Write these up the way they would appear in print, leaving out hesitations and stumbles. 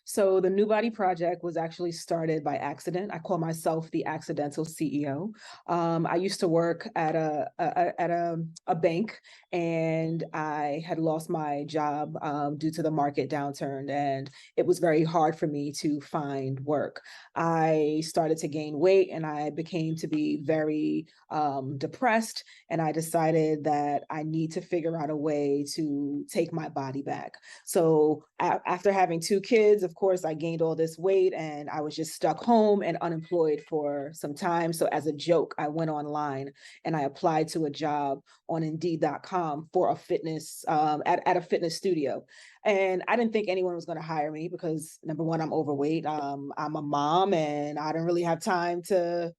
So the New Body Project was actually started by accident. I call myself the accidental CEO. I used to work at a bank, and I had lost my job due to the market downturn, and it was very hard for me to find work. I started to gain weight, and I became to be very depressed, and I decided that I need to figure out a way to take my body back. So after having two kids, of course, I gained all this weight and I was just stuck home and unemployed for some time. So as a joke, I went online and I applied to a job on Indeed.com for a fitness, at a fitness studio. And I didn't think anyone was going to hire me because, number one, I'm overweight. I'm a mom and I didn't really have time to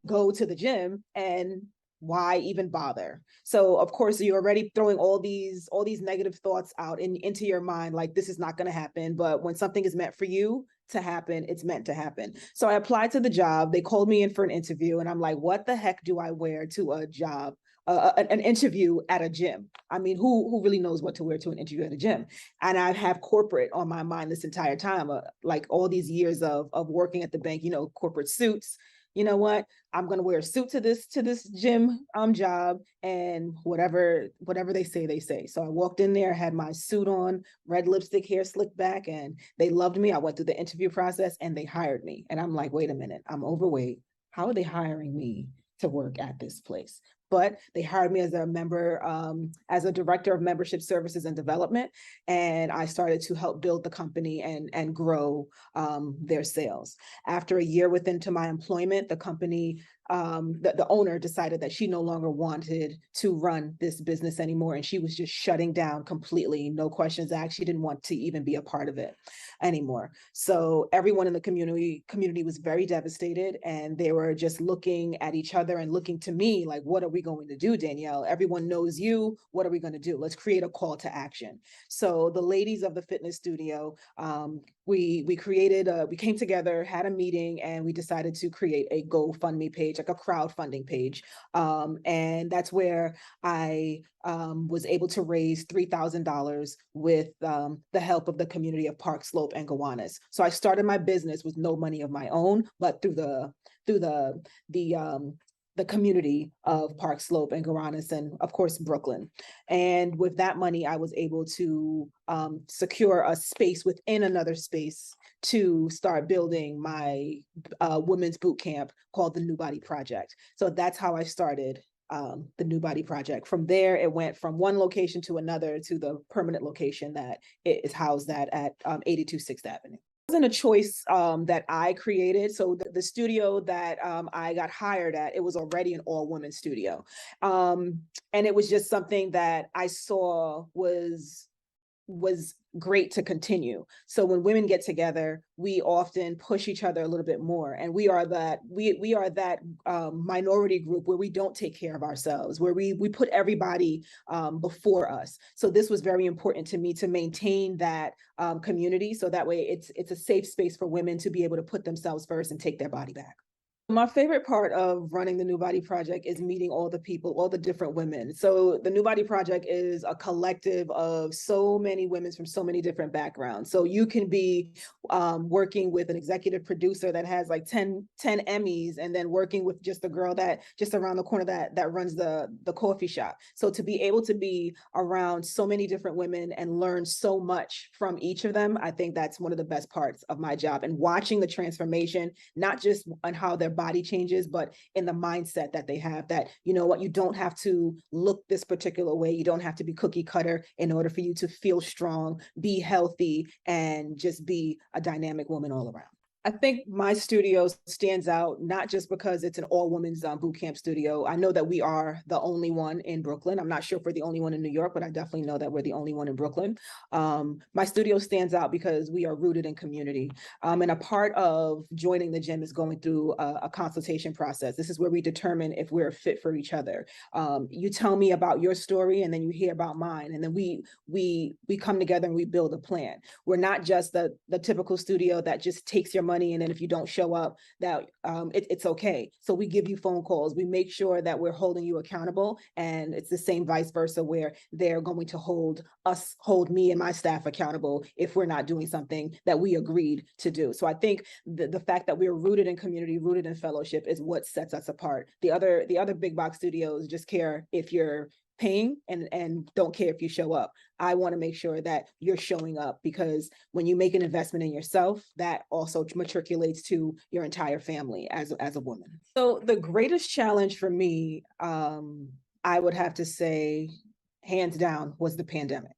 go to the gym, and why even bother? So of course you're already throwing all these negative thoughts out into your mind, like this is not going to happen. But when something is meant for you to happen, it's meant to happen. So I applied to the job. They called me in for an interview, and I'm like, what the heck do I wear to a job? An interview at a gym. I mean, who really knows what to wear to an interview at a gym? And I have corporate on my mind this entire time, like all these years of working at the bank, corporate suits. You know what? I'm going to wear a suit to this gym job, and whatever they say, they say. So I walked in there, had my suit on, red lipstick, hair slicked back, and they loved me. I went through the interview process and they hired me. And I'm like, wait a minute, I'm overweight. How are they hiring me to work at this place? But they hired me as a member, as a director of membership services and development. And I started to help build the company and grow their sales. After a year into my employment, the company, the owner decided that she no longer wanted to run this business anymore. And she was just shutting down completely, no questions asked. She didn't want to even be a part of it anymore. So everyone in the community was very devastated, and they were just looking at each other and looking to me like, what are we going to do, Danielle? Everyone knows you. What are we going to do? Let's create a call to action. So the ladies of the fitness studio, we came together, had a meeting, and we decided to create a GoFundMe page, like a crowdfunding page. And that's where I was able to raise $3,000 with the help of the community of Park Slope and Gowanus. So I started my business with no money of my own, but through the community of Park Slope and Gowanus, and of course Brooklyn. And with that money, I was able to secure a space within another space to start building my women's boot camp called the New Body Project. So that's how I started the New Body Project. From there, it went from one location to another to the permanent location that it is housed at 82 6th Avenue. It wasn't a choice that I created. So the studio that I got hired at, it was already an all-women studio. And it was just something that I saw was great to continue. So when women get together, we often push each other a little bit more, and we are that minority group where we don't take care of ourselves, where we put everybody before us. So this was very important to me to maintain that community, so that way it's a safe space for women to be able to put themselves first and take their body back. My favorite part of running the New Body Project is meeting all the people, all the different women. So the New Body Project is a collective of so many women from so many different backgrounds. So you can be working with an executive producer that has like 10 Emmys, and then working with just a girl that just around the corner that runs the coffee shop. So to be able to be around so many different women and learn so much from each of them, I think that's one of the best parts of my job. And watching the transformation, not just on how their body changes, but in the mindset that they have, that, you know what, you don't have to look this particular way. You don't have to be cookie cutter in order for you to feel strong, be healthy, and just be a dynamic woman all around. I think my studio stands out not just because it's an all-women's boot camp studio. I know that we are the only one in Brooklyn. I'm not sure if we're the only one in New York, but I definitely know that we're the only one in Brooklyn. My studio stands out because we are rooted in community. And a part of joining the gym is going through a consultation process. This is where we determine if we're fit for each other. You tell me about your story, and then you hear about mine, and then we come together and we build a plan. We're not just the typical studio that just takes your money, and then if you don't show up, that it's okay. So we give you phone calls. We make sure that we're holding you accountable, and it's the same vice versa, where they're going to hold me and my staff accountable if we're not doing something that we agreed to do. So I think the fact that we're rooted in community, rooted in fellowship, is what sets us apart. The other big box studios just care if you're paying and don't care if you show up. I want to make sure that you're showing up, because when you make an investment in yourself, that also matriculates to your entire family as a woman. So the greatest challenge for me, I would have to say, hands down, was the pandemic.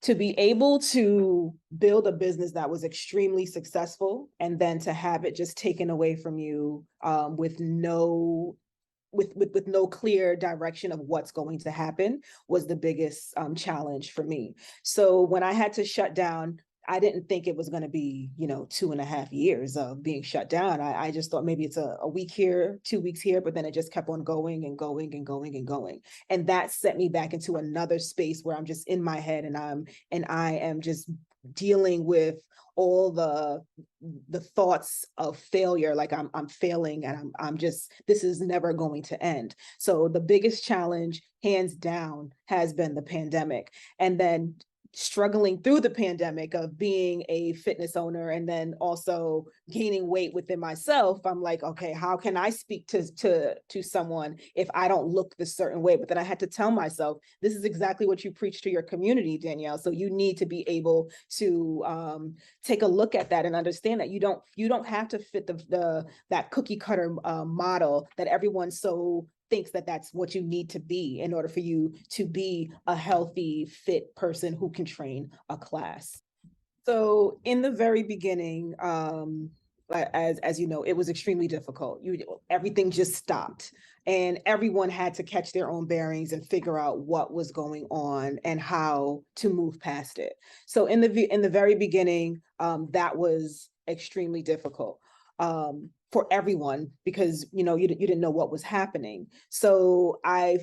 To be able to build a business that was extremely successful, and then to have it just taken away from you with no clear direction of what's going to happen, was the biggest challenge for me. So when I had to shut down, I didn't think it was going to be, 2.5 years of being shut down. I just thought maybe it's a week here, 2 weeks here, but then it just kept on going and going and going and going. And that set me back into another space where I'm just in my head, and I am just dealing with all the thoughts of failure, like I'm failing, and I'm just, this is never going to end. So the biggest challenge, hands down, has been the pandemic. And then struggling through the pandemic of being a fitness owner, and then also gaining weight within myself, I'm like, okay, how can I speak to someone if I don't look this certain way? But then I had to tell myself, this is exactly what you preach to your community, Danielle. So you need to be able to take a look at that and understand that you don't have to fit that cookie cutter model that everyone so thinks that that's what you need to be in order for you to be a healthy, fit person who can train a class. So in the very beginning, as you know, it was extremely difficult. Everything just stopped, and everyone had to catch their own bearings and figure out what was going on and how to move past it. So in the very beginning, that was extremely difficult. For everyone, because you didn't know what was happening. So I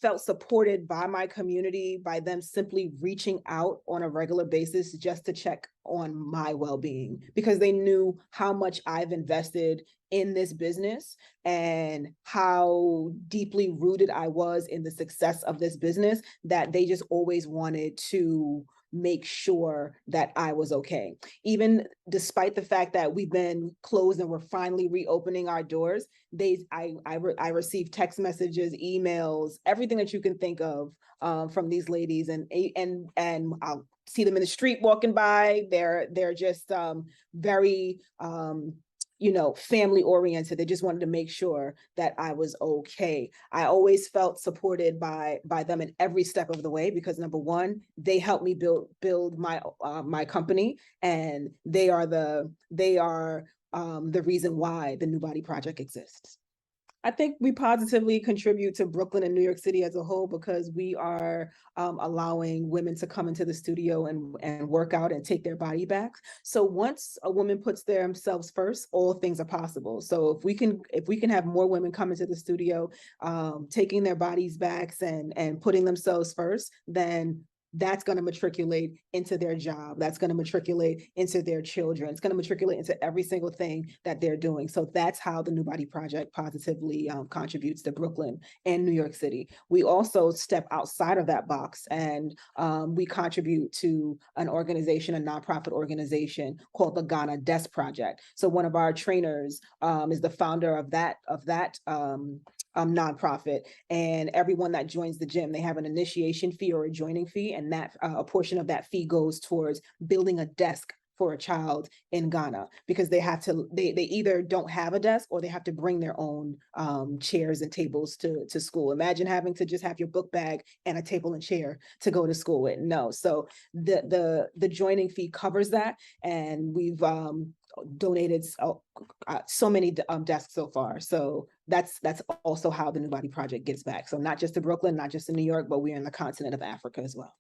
felt supported by my community, by them simply reaching out on a regular basis just to check on my well-being, because they knew how much I've invested in this business and how deeply rooted I was in the success of this business, that they just always wanted to make sure that I was okay. Even despite the fact that we've been closed and we're finally reopening our doors, I received text messages, emails, everything that you can think of from these ladies, and I'll see them in the street walking by. They're just very family oriented. They just wanted to make sure that I was okay. I always felt supported by them in every step of the way, because number one, they helped me build my company, and they are the reason why the New Body Project exists. I think we positively contribute to Brooklyn and New York City as a whole, because we are allowing women to come into the studio and work out and take their body back. So once a woman puts themselves first, all things are possible. So if we can have more women come into the studio, taking their bodies back and putting themselves first, then that's going to matriculate into their job. That's going to matriculate into their children. It's going to matriculate into every single thing that they're doing. So that's how the New Body Project positively contributes to Brooklyn and New York City. We also step outside of that box, and we contribute to an organization, a nonprofit organization called the Ghana Desk Project. So one of our trainers is the founder of that nonprofit, and everyone that joins the gym, they have an initiation fee or a joining fee, and that a portion of that fee goes towards building a desk for a child in Ghana, because they either don't have a desk, or they have to bring their own chairs and tables to school. Imagine having to just have your book bag and a table and chair to go to school with. No. So the joining fee covers that, and we've donated so many desks so far. So that's also how the New Body Project gives back. So not just to Brooklyn, not just to New York, but we're in the continent of Africa as well.